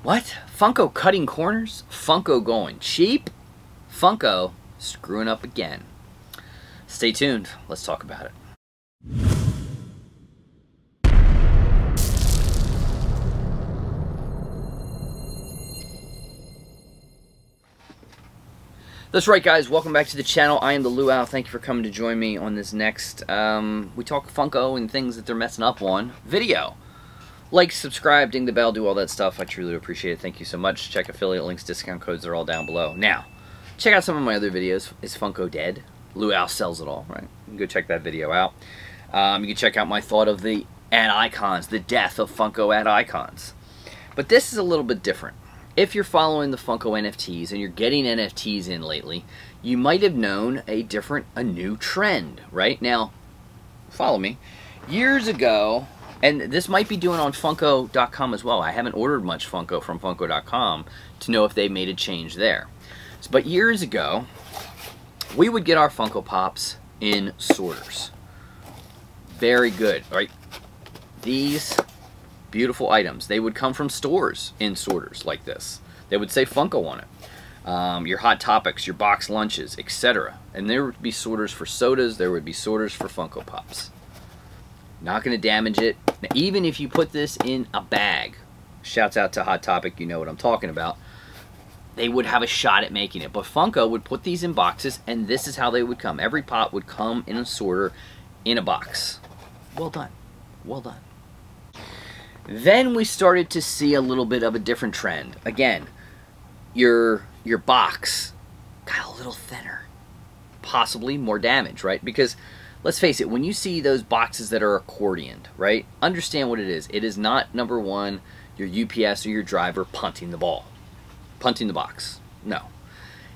What? Funko cutting corners? Funko going cheap? Funko screwing up again. Stay tuned. Let's talk about it. That's right, guys. Welcome back to the channel. I am the Luau. Thank you for coming to join me on this next we talk Funko and things that they're messing up on video. Like, subscribe, ding the bell, do all that stuff. I truly appreciate it. Thank you so much. Check affiliate links, discount codes. They're all down below. Now, check out some of my other videos. Is Funko dead? Luau sells it all, right? You can go check that video out. You can check out my thought of the ad icons, the death of Funko ad icons. But this is a little bit different. If you're following the Funko NFTs and you're getting NFTs in lately, you might have known a new trend, right? Now, follow me. Years ago, and this might be doing on Funko.com as well. I haven't ordered much Funko from Funko.com to know if they made a change there. But years ago, we would get our Funko Pops in sorters. Very good, right? These beautiful items, they would come from stores in sorters like this. They would say Funko on it. Your Hot Topics, your box lunches, etc. And there would be sorters for sodas, there would be sorters for Funko Pops. Not going to damage it. Now, even if you put this in a bag, shouts out to Hot Topic, you know what I'm talking about, they would have a shot at making it. But Funko would put these in boxes, and this is how they would come. Every pop would come in a sorter in a box. Well done. Well done. Then we started to see a little bit of a different trend. Again, your box got a little thinner. Possibly more damage, right? Because let's face it, when you see those boxes that are accordioned, right? Understand what it is. It is not, number one, your UPS or your driver punting the ball. Punting the box. No.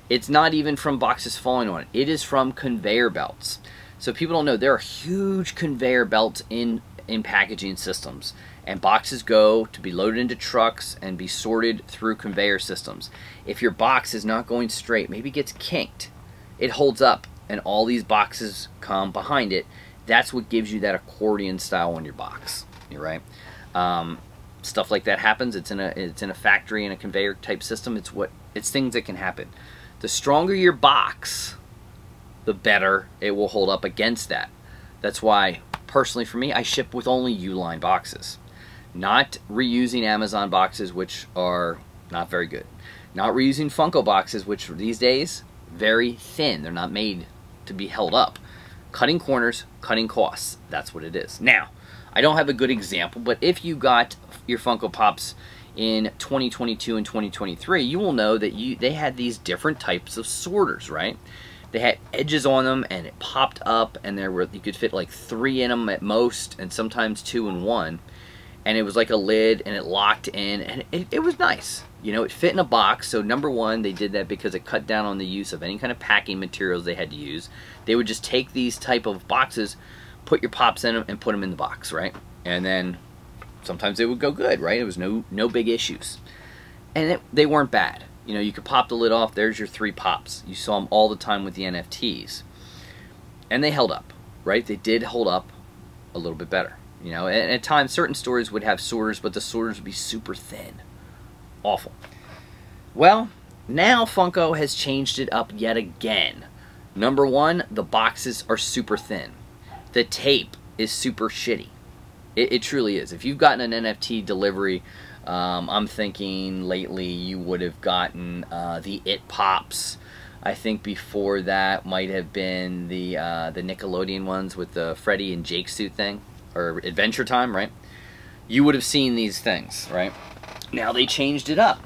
It's not even from boxes falling on it. It is from conveyor belts. So people don't know, there are huge conveyor belts in packaging systems. And boxes go to be loaded into trucks and be sorted through conveyor systems. If your box is not going straight, maybe gets kinked, it holds up and all these boxes come behind it. That's what gives you that accordion style on your box. You're right. Stuff like that happens. It's in a factory in a conveyor type system. It's things that can happen. The stronger your box, the better it will hold up against that. That's why personally for me, I ship with only U-line boxes. Not reusing Amazon boxes, which are not very good. Not reusing Funko boxes, which these days, very thin. They're not made to be held up. Cutting corners, cutting costs. That's what it is. Now, I don't have a good example, but if you got your Funko Pops in 2022 and 2023, you will know that they had these different types of sorters, right? They had edges on them, and it popped up, and you could fit like 3 in them at most, and sometimes 2 in one. And it was like a lid, and it locked in, and it was nice. You know, it fit in a box. So number one, they did that because it cut down on the use of any kind of packing materials they had to use. They would just take these type of boxes, put your pops in them, and put them in the box, right? And then sometimes they would go good, right? It was no big issues, and they weren't bad. You know, you could pop the lid off. There's your 3 pops. You saw them all the time with the NFTs, and they held up, right? They did hold up a little bit better. You know, and at times certain stores would have sorters, but the sorters would be super thin. Awful. Well, now Funko has changed it up yet again. Number one, the boxes are super thin. The tape is super shitty. It truly is. If you've gotten an NFT delivery, I'm thinking lately you would have gotten the It Pops. I think before that might have been the Nickelodeon ones with the Freddy and Jake suit thing. Or Adventure Time, right? You would have seen these things, right? Now they changed it up.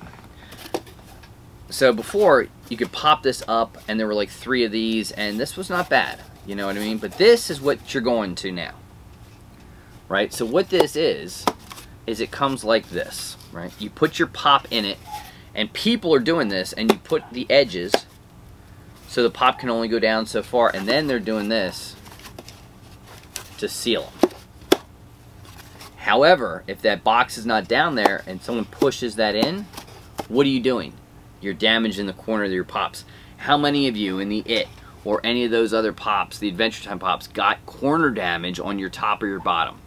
So before, you could pop this up, and there were like 3 of these, and this was not bad. You know what I mean? But this is what you're going to now. Right? So what this is it comes like this, right? You put your pop in it, and people are doing this, and you put the edges so the pop can only go down so far, and then they're doing this to seal them. However, if that box is not down there and someone pushes that in, what are you doing? You're damaging the corner of your pops. How many of you in the It or any of those other pops, the Adventure Time pops, got corner damage on your top or your bottom?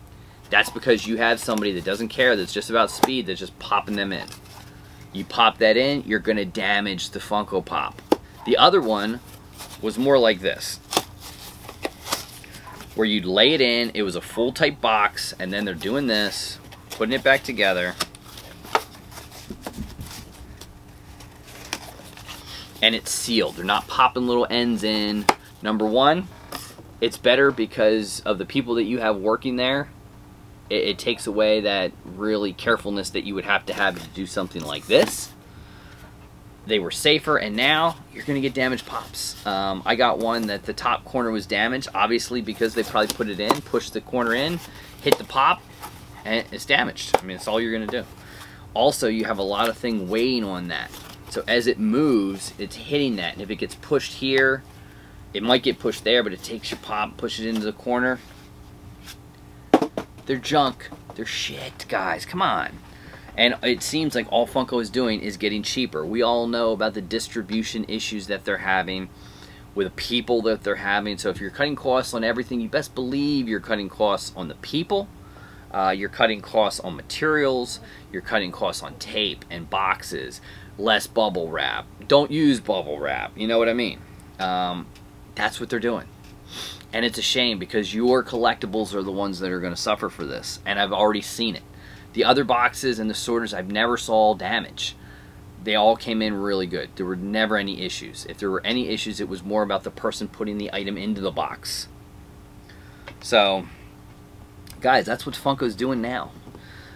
That's because you have somebody that doesn't care, that's just about speed, that's just popping them in. You pop that in, you're going to damage the Funko Pop. The other one was more like this, where you'd lay it in. It was a full type box, and then they're doing this, putting it back together, and it's sealed. They're not popping little ends in. Number one, it's better because of the people that you have working there. It takes away that really carefulness that you would have to do something like this. They were safer, and now you're going to get damaged pops. I got one that the top corner was damaged, obviously because they probably put it in, pushed the corner in, hit the pop, and it's damaged. I mean, it's all you're going to do. Also, you have a lot of thing weighing on that. So as it moves, it's hitting that, and if it gets pushed here, it might get pushed there, but it takes your pop, pushes it into the corner. They're junk. They're shit, guys. Come on. And it seems like all Funko is doing is getting cheaper. We all know about the distribution issues that they're having with the people that they're having. So if you're cutting costs on everything, you best believe you're cutting costs on the people. You're cutting costs on materials. You're cutting costs on tape and boxes. Less bubble wrap. Don't use bubble wrap. You know what I mean? That's what they're doing. And it's a shame because your collectibles are the ones that are going to suffer for this. And I've already seen it. The other boxes and the sorters, I've never saw damage. They all came in really good. There were never any issues. If there were any issues, it was more about the person putting the item into the box. So, guys, that's what Funko's doing now.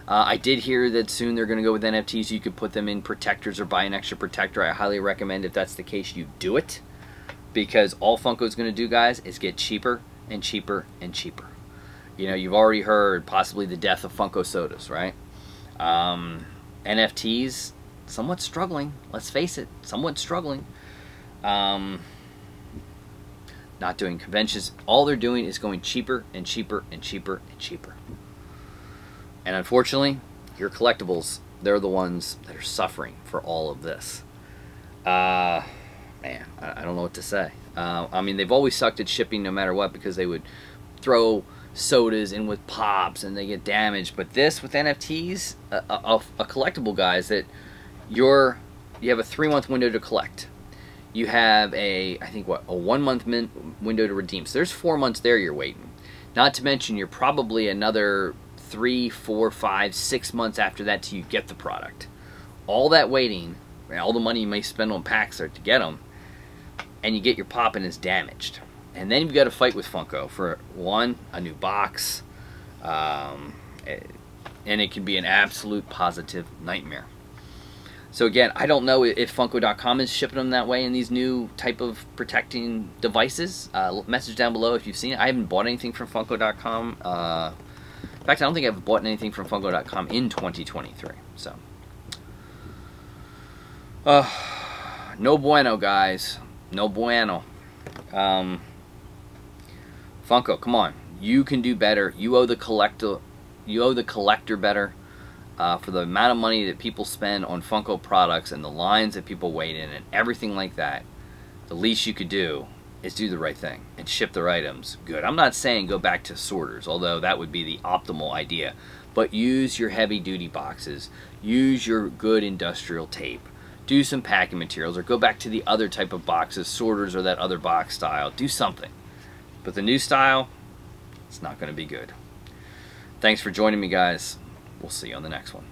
I did hear that soon they're going to go with NFTs. You could put them in protectors or buy an extra protector. I highly recommend, if that's the case, you do it. Because all Funko's going to do, guys, is get cheaper and cheaper and cheaper. You know, you've already heard possibly the death of Funko sodas, right? NFTs, somewhat struggling. Let's face it, somewhat struggling. Not doing conventions. All they're doing is going cheaper and cheaper and cheaper and cheaper. And unfortunately, your collectibles, they're the ones that are suffering for all of this. Man, I don't know what to say. I mean, they've always sucked at shipping no matter what, because they would throw sodas in with pops and they get damaged. But this, with NFTs, a collectible, guys, that you have a 3-month window to collect. You have I think what, a 1-month window to redeem. So there's 4 months there you're waiting. Not to mention you're probably another 3, 4, 5, 6 months after that till you get the product. All that waiting, all the money you may spend on packs to get them, and you get your pop and it's damaged. And then you've got to fight with Funko for, one, a new box, and it can be an absolute positive nightmare. So again, I don't know if Funko.com is shipping them that way in these new type of protecting devices. Message down below if you've seen it. I haven't bought anything from Funko.com. In fact, I don't think I've bought anything from Funko.com in 2023. So, no bueno, guys. No bueno. Funko, come on. You can do better. You owe the collector. You owe the collector better. For the amount of money that people spend on Funko products and the lines that people wait in and everything like that, the least you could do is do the right thing and ship their items good. I'm not saying go back to sorters, although that would be the optimal idea. But use your heavy-duty boxes. Use your good industrial tape. Do some packing materials, or go back to the other type of boxes, sorters, or that other box style. Do something. But the new style, it's not going to be good. Thanks for joining me, guys. We'll see you on the next one.